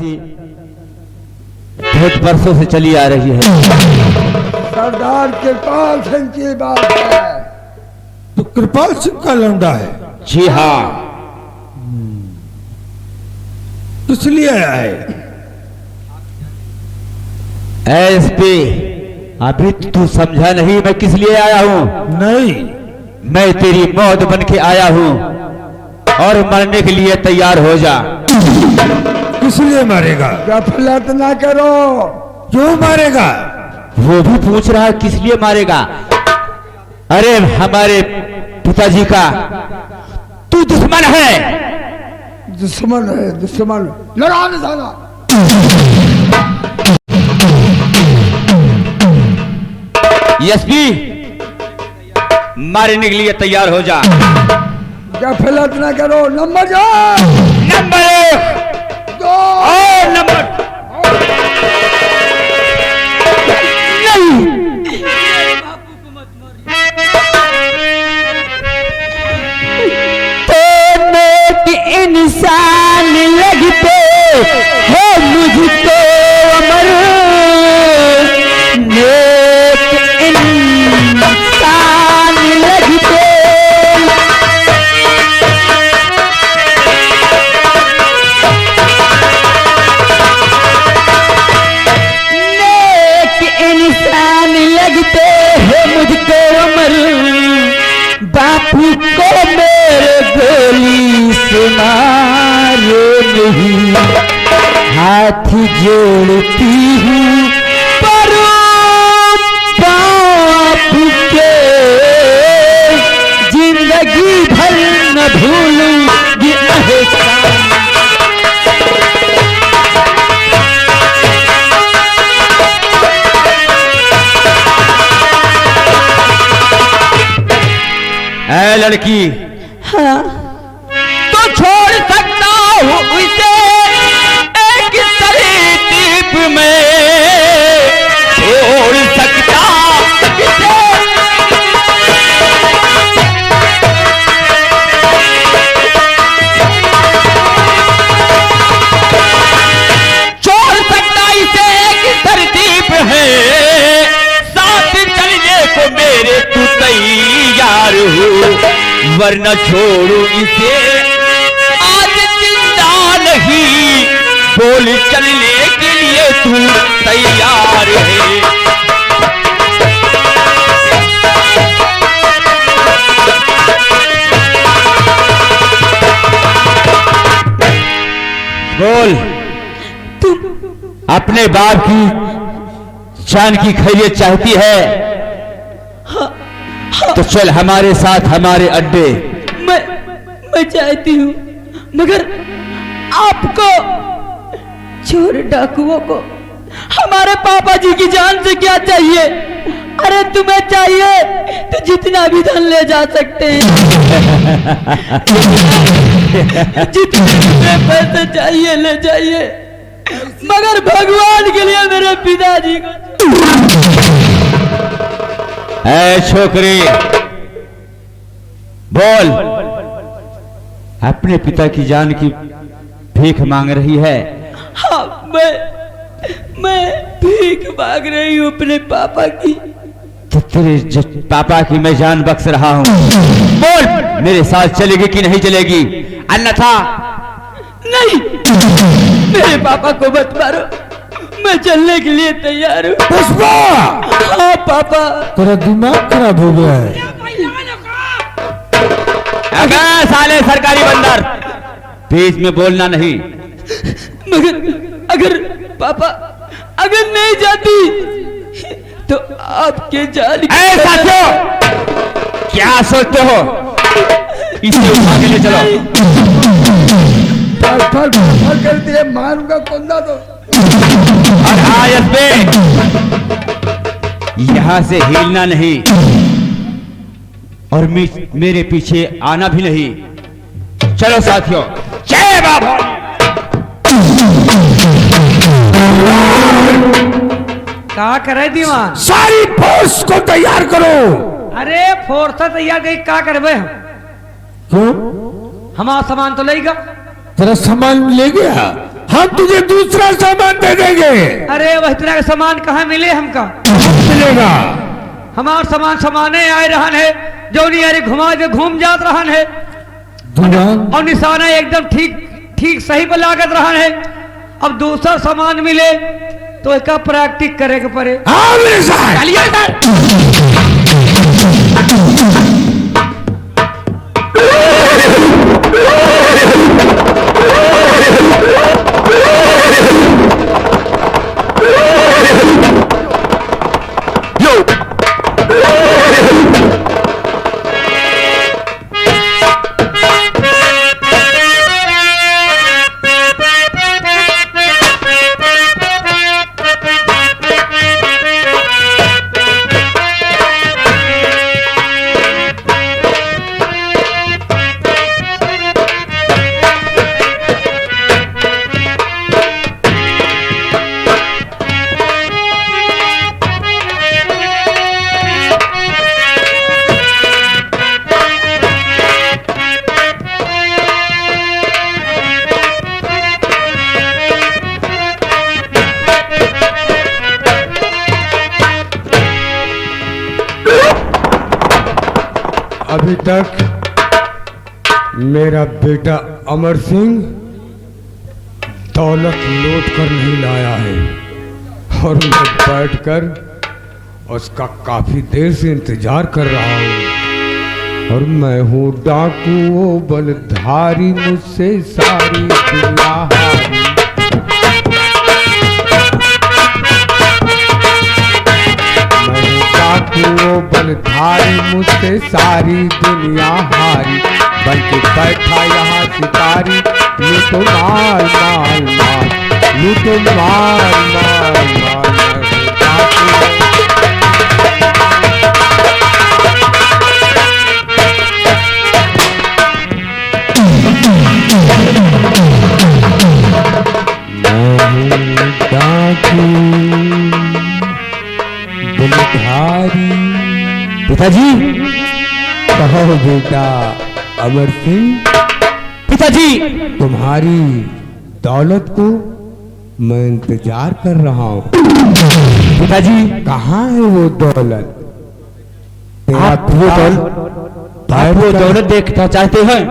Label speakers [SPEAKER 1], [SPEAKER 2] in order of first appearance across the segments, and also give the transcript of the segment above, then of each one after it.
[SPEAKER 1] सी बहुत वर्षों से चली आ रही है।
[SPEAKER 2] सरदार कृपाल सिंह की बात है।
[SPEAKER 3] तो कृपाल सिंह का लौंडा है?
[SPEAKER 1] जी हाँ।
[SPEAKER 3] किस लिए आया है?
[SPEAKER 1] एसपी, अभी तू समझा नहीं मैं किस लिए आया हूँ?
[SPEAKER 3] नहीं।
[SPEAKER 1] मैं तेरी मौत बन के आया हूँ और मरने के लिए तैयार हो जा।
[SPEAKER 3] किस लिए मारेगा?
[SPEAKER 2] गफलत ना करो।
[SPEAKER 3] क्यों मारेगा?
[SPEAKER 1] वो भी पूछ रहा है किस लिए मारेगा। अरे हमारे पिताजी का तू दुश्मन है।
[SPEAKER 2] दुश्मन है, दुश्मन लड़ा निशाना।
[SPEAKER 1] एसपी, मारने के लिए तैयार हो जा।
[SPEAKER 2] गफलत ना करो। नंबर जा।
[SPEAKER 1] नंबर 1
[SPEAKER 2] दो
[SPEAKER 1] और नंबर नहीं। तो नेक इंसान लगते हो मुझको अमर, नेक इंसान लगते। इंसान लगते हो मुझको अमर, बापू को मेरे गोली से मारे नहीं। हाथ जोड़ती हूँ पर बापू के, जिंदगी भर न भूलूंगी एहसान। ऐ लड़की,
[SPEAKER 4] हाँ,
[SPEAKER 1] तो छोड़ सकता हूँ उसे एक तरतीब में, छोड़ सकता इसे। छोड़ सकता इसे एक तरतीब है, साथ चलने को मेरे तू तैयार हो, वरना छोड़ू इसे आज जिंदा नहीं। बोल चलने के लिए तू तैयार है। बोल, तुम अपने बाप की जान की खैरियत चाहती है तो चल हमारे साथ हमारे अड्डे।
[SPEAKER 4] मैं चाहती हूँ, मगर आपको चोर डाकुओं को हमारे पापा जी की जान से क्या चाहिए? अरे तुम्हें चाहिए तो जितना भी धन ले जा सकते हैं। जितने पैसे चाहिए ले जाइए, मगर भगवान के लिए मेरे पिताजी को।
[SPEAKER 1] ऐ छोकरी, बोल, अपने पिता की जान की भीख मांग रही है?
[SPEAKER 4] हाँ, मैं भीख मांग रही हूँ अपने पापा की।
[SPEAKER 1] तो तेरे पापा की मैं जान बख्श रहा हूँ। बोल, मेरे साथ चलेगी कि नहीं चलेगी? अन्यथा
[SPEAKER 4] नहीं, मेरे पापा को मत मारो, मैं चलने के लिए तैयार हूँ।
[SPEAKER 3] पुष्पा!
[SPEAKER 4] हाँ पापा।
[SPEAKER 3] तेरा दिमाग खराब हो गया है।
[SPEAKER 1] अगर साले सरकारी बंदर, बीच में बोलना नहीं।
[SPEAKER 4] मगर अगर पापा अगर नहीं जाती तो आपके जाल।
[SPEAKER 1] ऐसा क्यों? क्या सोचते हो? इसे उठा के ले चलो।
[SPEAKER 2] फल कर दिए, मारूंगा कुंदा तो।
[SPEAKER 1] और आयत पे यहां से हिलना नहीं और मेरे पीछे आना भी नहीं। चलो साथियों, जय बाबा।
[SPEAKER 5] क्या करे दीवान?
[SPEAKER 3] सारी फोर्स को तैयार करो।
[SPEAKER 5] अरे फोर्स तैयार गई, क्या करबे हम?
[SPEAKER 3] क्यों?
[SPEAKER 5] हमारा सामान तो लेगा।
[SPEAKER 3] तेरा सामान ले गया, हम तुझे दूसरा सामान दे देंगे।
[SPEAKER 5] अरे वह तरह का सामान कहाँ मिले हमका?
[SPEAKER 3] मिलेगा।
[SPEAKER 5] हमार सामान समाने आए रहन है, जो नहीं अरे घुमा के घूम जात रहन है,
[SPEAKER 3] दीवान
[SPEAKER 5] और निशाना एकदम ठीक ठीक सही पर लागत रहन है। अब दूसरा सामान मिले तो इसका प्रैक्टिस करे के पड़े।
[SPEAKER 3] हाँ मेरे साथ।
[SPEAKER 1] चलिए इधर।
[SPEAKER 2] अभी तक मेरा बेटा अमर सिंह दौलत लौट कर नहीं लाया है और मैं बैठकर उसका काफी देर से इंतजार कर रहा हूँ। और मैं हूँ डाकू वो बलधारी, मुझसे सारी दुनिया हारी। मैं हूँ डाकू वो बलधारी, मुझसे सारी दुनिया हारी। बल्कि बैठा यहाँ शिकारी, लूटो माल माल माल, लूटो माल माल माल। मैं हूँ डाकू बलधारी।
[SPEAKER 1] पिताजी,
[SPEAKER 2] कहो बेटा अमर सिंह,
[SPEAKER 1] पिताजी,
[SPEAKER 2] तुम्हारी दौलत को मैं इंतजार कर रहा हूँ।
[SPEAKER 1] पिताजी,
[SPEAKER 2] कहाँ है वो दौलत? तेरा
[SPEAKER 1] आप वो दौलत देखना चाहते हैं?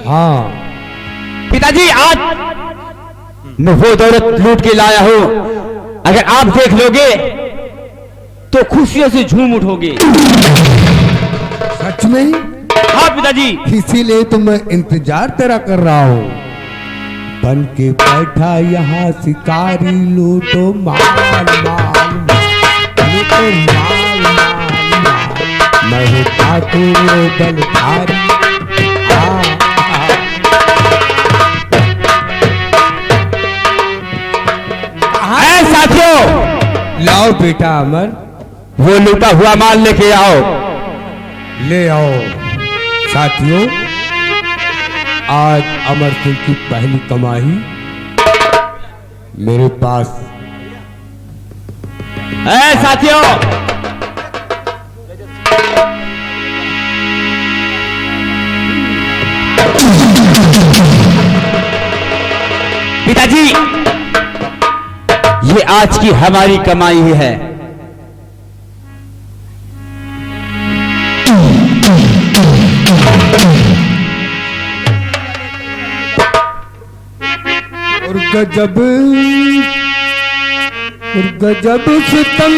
[SPEAKER 2] हाँ
[SPEAKER 1] पिताजी, आज मैं वो दौलत लूट के लाया हूँ। अगर आप देख लोगे तो खुशियों से झूम उठोगे।
[SPEAKER 2] सच में?
[SPEAKER 1] हाँ पिताजी।
[SPEAKER 2] इसीलिए तो मैं इंतजार तेरा कर रहा हूँ। बन के बैठा यहाँ शिकारी, लूटो माल माल माल, लूटो माल माल माल। मैं हूँ डाकू वो बलधारी।
[SPEAKER 1] साथियों,
[SPEAKER 2] लाओ बेटा अमर,
[SPEAKER 1] वो लूटा हुआ माल लेके आओ।
[SPEAKER 2] ले आओ साथियों। आज अमर सिंह की पहली कमाई मेरे पास।
[SPEAKER 1] साथियों, पिताजी, ये आज की हमारी कमाई है।
[SPEAKER 2] और गजब सितम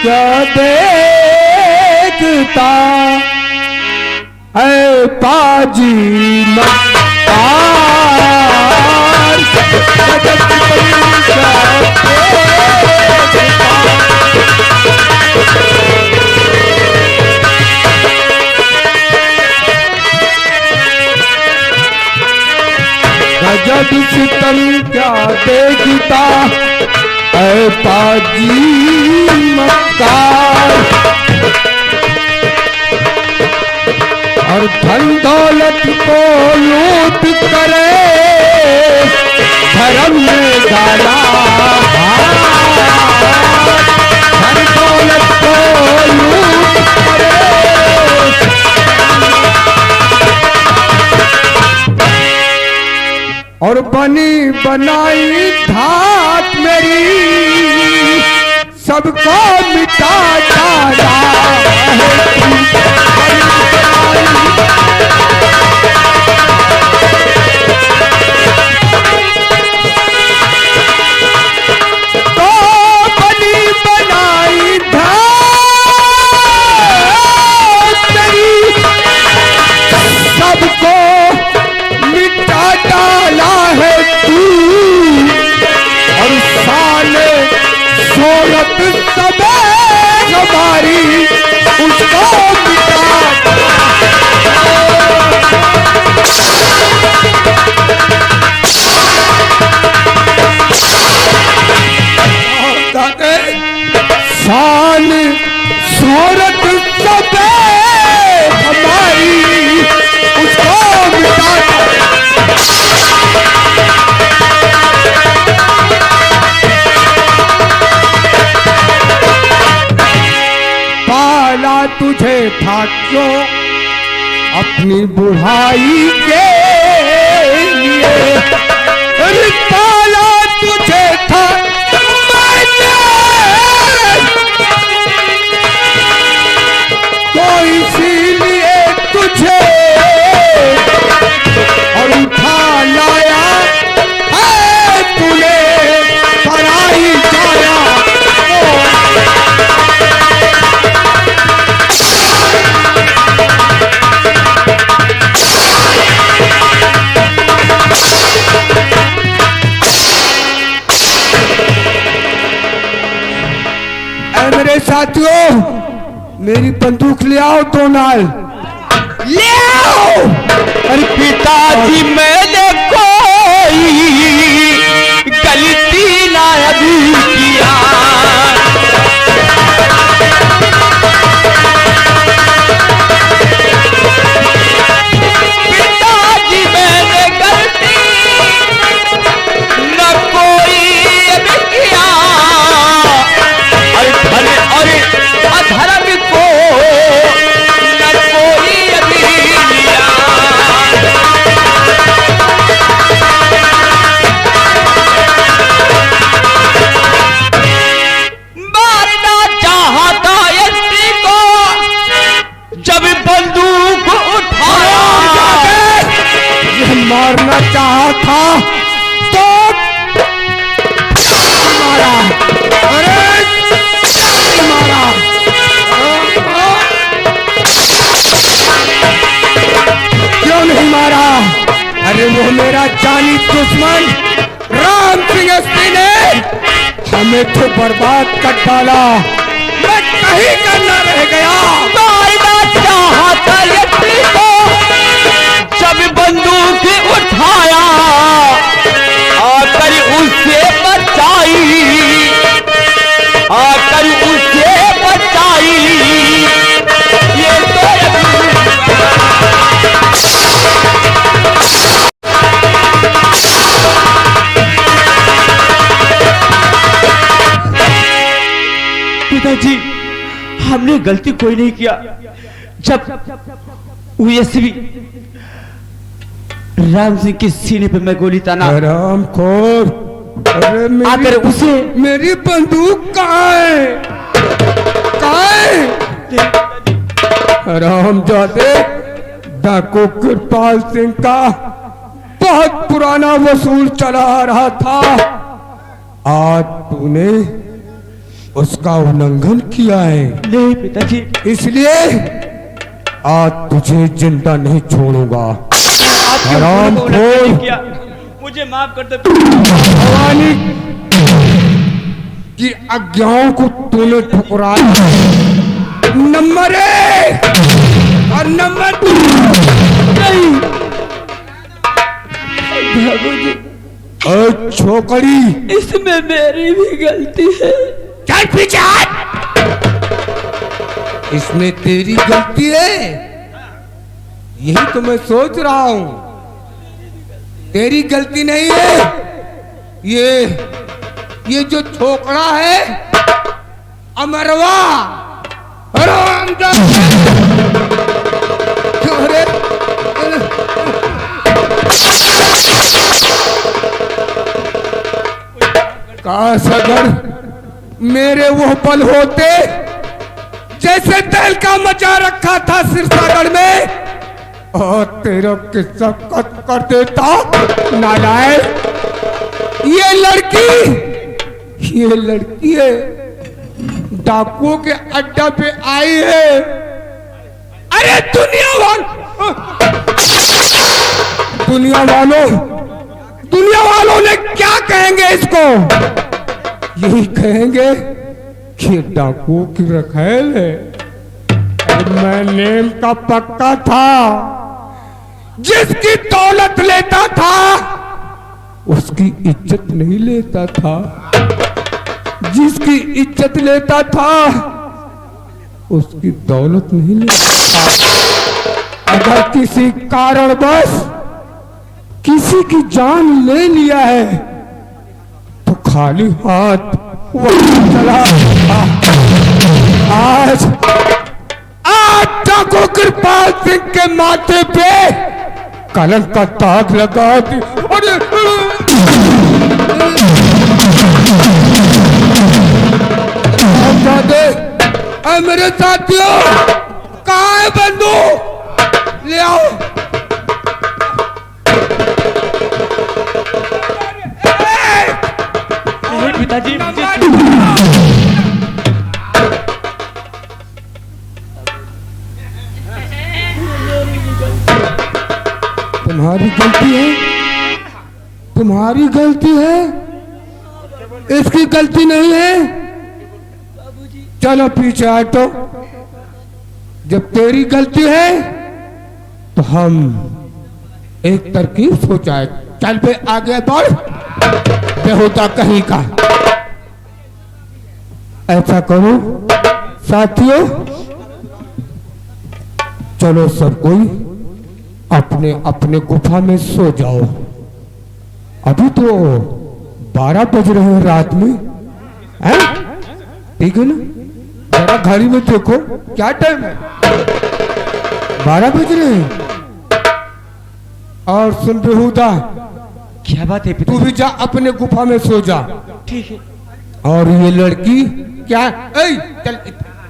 [SPEAKER 2] क्या देखता है पाजी मस्तार। गजब सितम क्या गजब सितम क्या देखता है पाजी मक्कार। और धन दौलत को लूट करे धर्म में डाला। धन दौलत को लूट करे और बनी बनाई धात मेरी सबको मिटा डाला तो बनी बनाई धात मेरी सबको मिटा डाला है तू और साले सोलत सबे हमारी उसको मिटा साल सोलत सबे हमारी उसको मिटा पाला तुझे था क्यों अपनी बुढ़ाई के लिए अरे पाला तुझे था मैंने तो इसीलिए तुझे और उठा लाया है तूने पराई जाया मेरे साथियों मेरी बंदूक ले आओ दो नाल ले आओ।
[SPEAKER 1] अरे पिताजी मैंने कोई गलती ना अभी किया पिताजी मैंने गलती न कोई अभी किया और अधर्म को न कोई अभी लिया मारना चाहा था एसपी को जब बंदूक उठाया
[SPEAKER 2] मारना चाहा था तो मारा अरे मारा क्यों नहीं मारा अरे वो मेरा जानी दुश्मन राम सिंह एसपी ने हमें तो बर्बाद कर डाला मैं कहीं का न रह गया
[SPEAKER 1] मारना चाहा था एसपी को जब बंदूक उठाया आकर उसे बचाई आकर उसे बचाई ये तो पिताजी हमने गलती कोई नहीं किया जब ओएसपी राम सिंह के सीने पे मैं गोली ताना
[SPEAKER 2] राम खोर अरे
[SPEAKER 1] आकर उसे
[SPEAKER 2] मेरी बंदूक कहाँ है राम जाते डाकू कृपाल सिंह का बहुत पुराना वसूल चला आ रहा था आज तूने उसका उल्लंघन किया है
[SPEAKER 1] नहीं पिताजी
[SPEAKER 2] इसलिए आज तुझे जिंदा नहीं छोड़ूंगा राम खोर
[SPEAKER 1] मुझे माफ कर दे
[SPEAKER 2] भवानी की आज्ञाओं को तूने ठुकराया नंबर 1 और नंबर 2
[SPEAKER 4] नहीं बाबूजी
[SPEAKER 2] छोकरी
[SPEAKER 4] इसमें मेरी भी गलती है
[SPEAKER 2] चल पीछे हट इसमें तेरी गलती है यही तो मैं सोच रहा हूं तेरी गलती नहीं है ये जो छोकरा है अमरवा काश अगर मेरे वो पल होते जैसे तेल का मचा रखा था सिरसागढ़ में, और तेरा किस्सा कट कर देता। नालायक, ये लड़की है डाकुओं के अड्डा पे आई है। अरे दुनिया वालों ने क्या कहेंगे इसको? यही कहेंगे कि डाकुओं की रखेल है। मैं नेम का पक्का था, जिसकी दौलत लेता था उसकी इज्जत नहीं लेता था, जिसकी इज्जत लेता था उसकी दौलत नहीं लेता था। अगर किसी कारणवश किसी की जान ले लिया है तो खाली हाथ वहीं चला। आज डाकू कृपाल सिंह के माथे पे कलंक का दाग लगा दी। मेरे साथियों, कहाँ है बंदूक? ले आओ।
[SPEAKER 1] पिताजी
[SPEAKER 2] तुम्हारी गलती है, तुम्हारी गलती है, इसकी गलती नहीं है। चलो पीछे हटो। जब तेरी गलती है तो हम एक तरकीब सोचाए। चल पे आगे बढ़, बेहुदा कहीं का। ऐसा करो साथियों, चलो सब कोई अपने अपने गुफा में सो जाओ। अभी तो 12 बज रहे हैं रात में, हैं? ठीक है ना? जरा घड़ी में देखो क्या टाइम है। 12 बज रहे हैं। और सुन बेहुदा,
[SPEAKER 1] क्या बात है
[SPEAKER 2] तू
[SPEAKER 1] पिताजी?
[SPEAKER 2] भी जा अपने गुफा में सो जा।
[SPEAKER 1] ठीक है।
[SPEAKER 2] और ये लड़की क्या? चल चल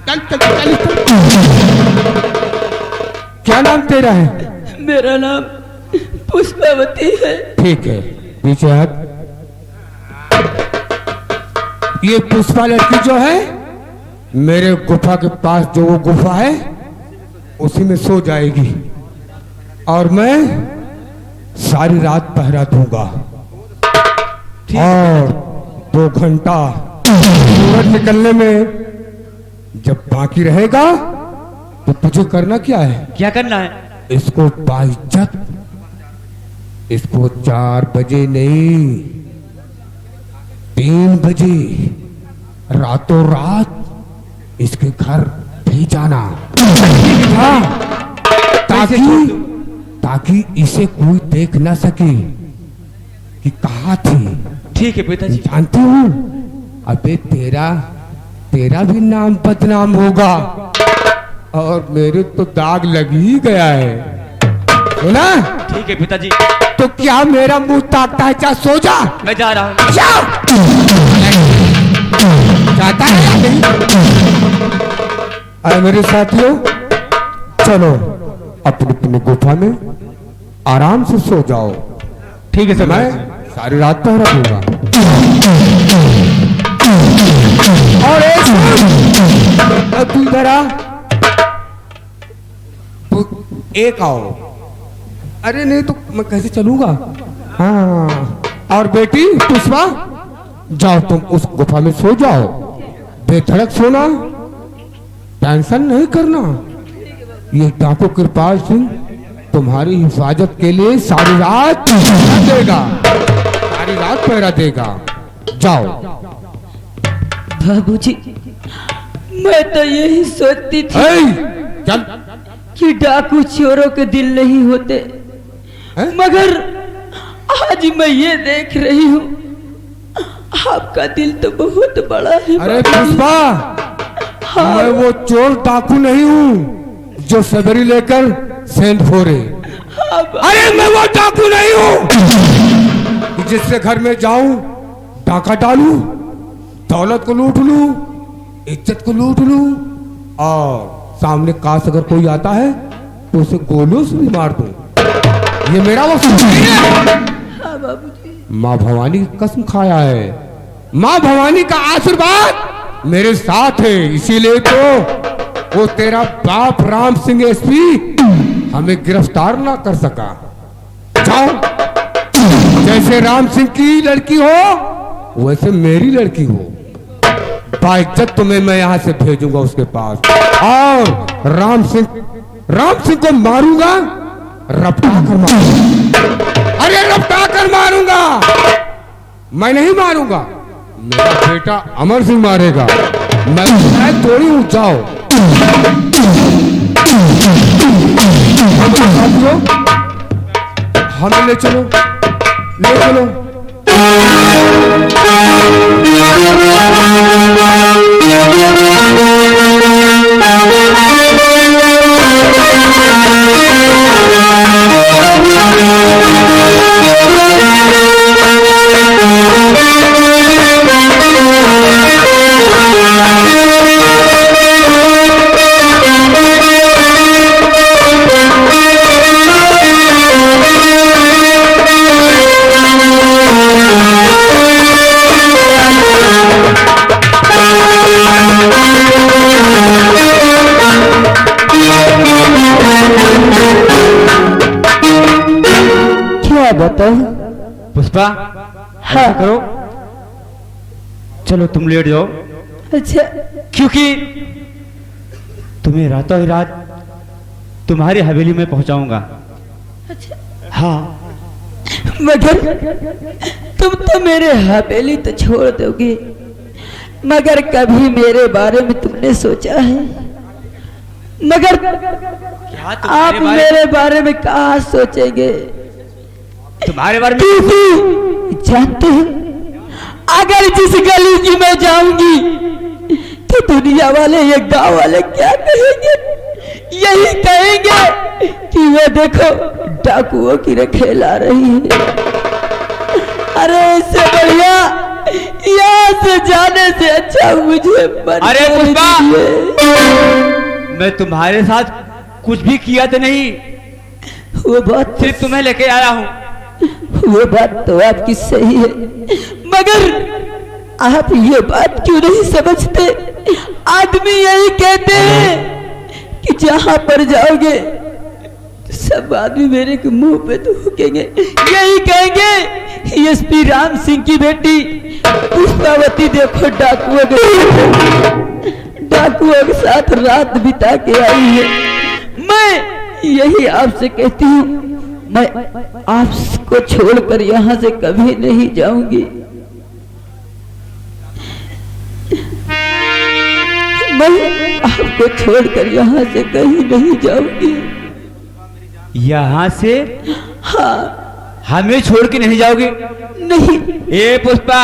[SPEAKER 2] चल चल, चल। क्या नाम तेरा है?
[SPEAKER 4] मेरा नाम पुष्पावती है।
[SPEAKER 2] ठीक है, पीछे हट। ये पुष्पा लड़की जो है मेरे गुफा के पास जो वो गुफा है उसी में सो जाएगी, और मैं सारी रात पहरा दूंगा। और 2 घंटा सूरज निकलने में जब बाकी रहेगा तो तुझे करना क्या है?
[SPEAKER 1] क्या करना है?
[SPEAKER 2] इसको बाइज्जत, इसको 4 बजे नहीं 3 बजे रातों रात इसके घर भी जाना। हाँ, ताकि इसे कोई देख ना सके कि कहाँ थी।
[SPEAKER 1] ठीक है पिताजी।
[SPEAKER 2] जानती हूँ, अबे तेरा भी नाम बदनाम होगा, और मेरे तो दाग लग ही गया है। सुना?
[SPEAKER 1] ठीक है पिताजी।
[SPEAKER 2] तो क्या मेरा मुंह ताकता है? क्या सो जा।
[SPEAKER 1] मैं जा रहा हूँ।
[SPEAKER 2] जाता है या नहीं? अरे मेरे साथियों, चलो अपनी अपनी गुफा में आराम से सो जाओ।
[SPEAKER 1] ठीक है सर।
[SPEAKER 2] मैं सारी रात पहरा दूंगा। और तू इधर आ, तू एक आओ। अरे नहीं तो मैं कैसे चलूंगा? हाँ, और बेटी पुष्पा, जाओ तुम उस गुफा में सो जाओ, बेधड़क सोना, टेंशन नहीं करना। ये डाकू कृपाल सिंह तुम्हारी हिफाजत के लिए सारी रात पहरा देगा, सारी रात पहरा देगा। जाओ।
[SPEAKER 4] बाबूजी, मैं तो यही सोचती थी
[SPEAKER 2] चल।
[SPEAKER 4] कि डाकू चोरों के दिल नहीं होते,
[SPEAKER 2] है?
[SPEAKER 4] मगर आज मैं ये देख रही हूँ आपका दिल तो बहुत बड़ा है।
[SPEAKER 2] अरे पुष्पा, मैं वो चोर डाकू नहीं हूँ जो सबरी लेकर सेंध फोड़े। अरे मैं वो डाकू नहीं हूँ जिससे घर में जाऊं डाका डालूं, दौलत को लूट लूं, इज्जत को लूट लूं, और सामने काश अगर कोई आता है तो उसे गोलियों से भी मार दूं। ये मेरा वसूल नहीं है।
[SPEAKER 4] हाँ बाबूजी।
[SPEAKER 2] माँ भवानी की कसम खाया है, माँ भवानी का आशीर्वाद मेरे साथ है, इसीलिए तो वो तेरा बाप राम सिंह एसपी हमें गिरफ्तार ना कर सका। जाओ, जैसे राम सिंह की लड़की हो वैसे मेरी लड़की हो, बाइज्जत तुम्हें मैं यहां से भेजूंगा उसके पास, और राम सिंह को मारूंगा, रपटा कर मारूंगा। अरे रपटा कर मारूंगा, मैं नहीं मारूंगा, मेरा बेटा अमर सिंह मारेगा, मैं थोड़ी हूं। जाओ हमें ले चलो, ले चलो।
[SPEAKER 4] बताओ
[SPEAKER 1] पुष्पा,
[SPEAKER 4] हाँ।
[SPEAKER 1] ऐसा करो, चलो तुम लेट जाओ,
[SPEAKER 4] अच्छा
[SPEAKER 1] क्योंकि तुम्हें रातों ही रात तुम्हारी हवेली में पहुंचाऊंगा।
[SPEAKER 4] अच्छा।
[SPEAKER 1] हाँ,
[SPEAKER 4] मगर तुम तो मेरे हवेली तो छोड़ दोगे, मगर कभी मेरे बारे में तुमने सोचा है? मगर
[SPEAKER 1] क्या तुम
[SPEAKER 4] आप मेरे बारे में कहाँ सोचेंगे?
[SPEAKER 1] तुम्हारे बारे में
[SPEAKER 4] क्योंकि जानते हैं, अगर जिस गली की मैं जाऊंगी तो दुनिया वाले, ये गांव वाले क्या कहेंगे? यही कहेंगे कि वो देखो डाकुओं की रखेल आ रही है। अरे इससे बढ़िया यहाँ से जाने से अच्छा मुझे
[SPEAKER 1] अरे पुष्पा, मैं तुम्हारे साथ कुछ भी किया तो नहीं,
[SPEAKER 4] वो बात
[SPEAKER 1] सिर्फ तुम्हें लेके आया हूँ।
[SPEAKER 4] वो बात तो आपकी सही है, मगर आप ये बात क्यों नहीं समझते? आदमी यही कहते हैं कि जहां पर जाओगे सब आदमी मेरे के मुंह पे थूकेंगे, यही कहेंगे एसपी राम सिंह की बेटी पुष्पावती देखो डाकुओं के साथ रात बिता के आई है। मैं यही आपसे कहती हूँ, मैं आपको छोड़कर यहाँ से कभी नहीं जाऊंगी। मैं आपको छोड़कर यहाँ से कहीं नहीं जाऊंगी।
[SPEAKER 1] यहाँ से?
[SPEAKER 4] हाँ।
[SPEAKER 1] हमें छोड़ के नहीं जाओगे?
[SPEAKER 4] नहीं।
[SPEAKER 1] ए पुष्पा,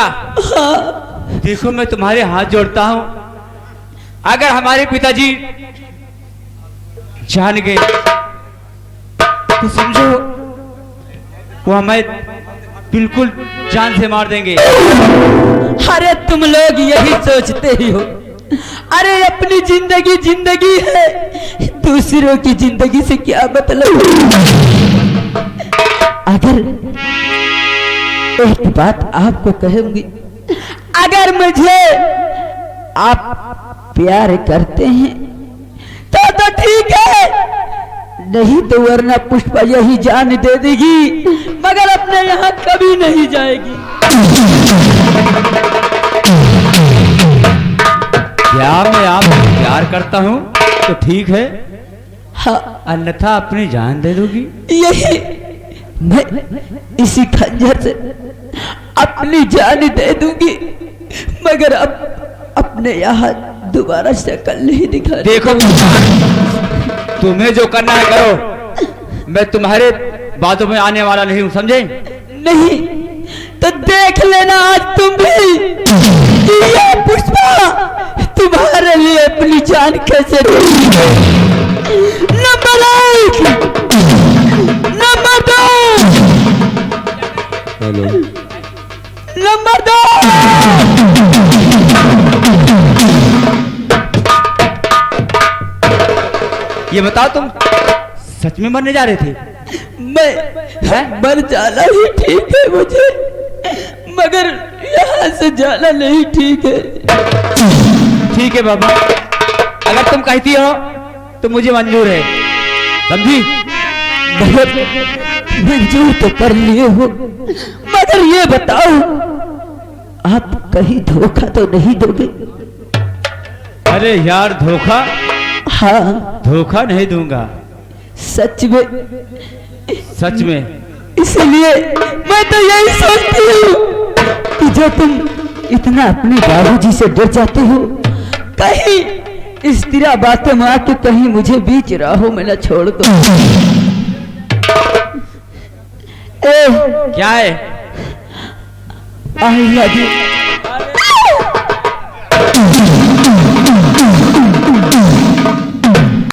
[SPEAKER 4] हाँ।
[SPEAKER 1] देखो मैं तुम्हारे हाथ जोड़ता हूँ, अगर हमारे पिताजी जान गए तो समझो वो हमें बिल्कुल जान से मार देंगे।
[SPEAKER 4] अरे तुम लोग यही सोचते ही हो। अरे अपनी जिंदगी जिंदगी है, दूसरों की जिंदगी से क्या मतलब? अगर एक बात आपको कहूंगी, अगर मुझे आप प्यार करते हैं तो ठीक है, नहीं तो वरना पुष्पा यही जान दे देगी, मगर अपने यहाँ कभी नहीं जाएगी।
[SPEAKER 1] क्या मैं आपसे प्यार करता हूँ तो ठीक है,
[SPEAKER 4] हाँ,
[SPEAKER 1] अन्यथा अपनी जान दे दोगी?
[SPEAKER 4] यही मैं इसी खंजर से अपनी जान दे दूंगी, मगर अब अपने यहाँ दोबारा शक्ल नहीं दिखा।
[SPEAKER 1] देखो तुम्हें जो करना है करो, मैं तुम्हारे बातों में आने वाला नहीं हूँ, समझे?
[SPEAKER 4] नहीं तो देख लेना आज तुम भी कि ये पुष्पा तुम्हारे लिए अपनी जान कैसे देगी। Number 1, number 2,
[SPEAKER 2] hello,
[SPEAKER 4] number 2।
[SPEAKER 1] ये बताओ तुम सच में मरने जा रहे थे?
[SPEAKER 4] मैं मर जाना ही ठीक है मुझे, मगर यहाँ से जाना नहीं ठीक है।
[SPEAKER 1] ठीक है बाबा, अगर तुम कहती हो तो मुझे मंजूर है, समझी?
[SPEAKER 4] मगर मंजूर तो कर लिए हो, मगर ये बताओ आप कहीं धोखा तो नहीं दोगे?
[SPEAKER 1] अरे यार धोखा?
[SPEAKER 4] हाँ
[SPEAKER 1] धोखा नहीं दूंगा,
[SPEAKER 4] सच में।
[SPEAKER 1] सच में।
[SPEAKER 4] इसलिए मैं तो यही सोचती हूँ कि जो तुम इतना अपने बाबूजी से डर जाते हो, कहीं इस तरह बातें में आके कहीं मुझे बीच राहों में न छोड़ दो।
[SPEAKER 1] क्या है?
[SPEAKER 4] I love you.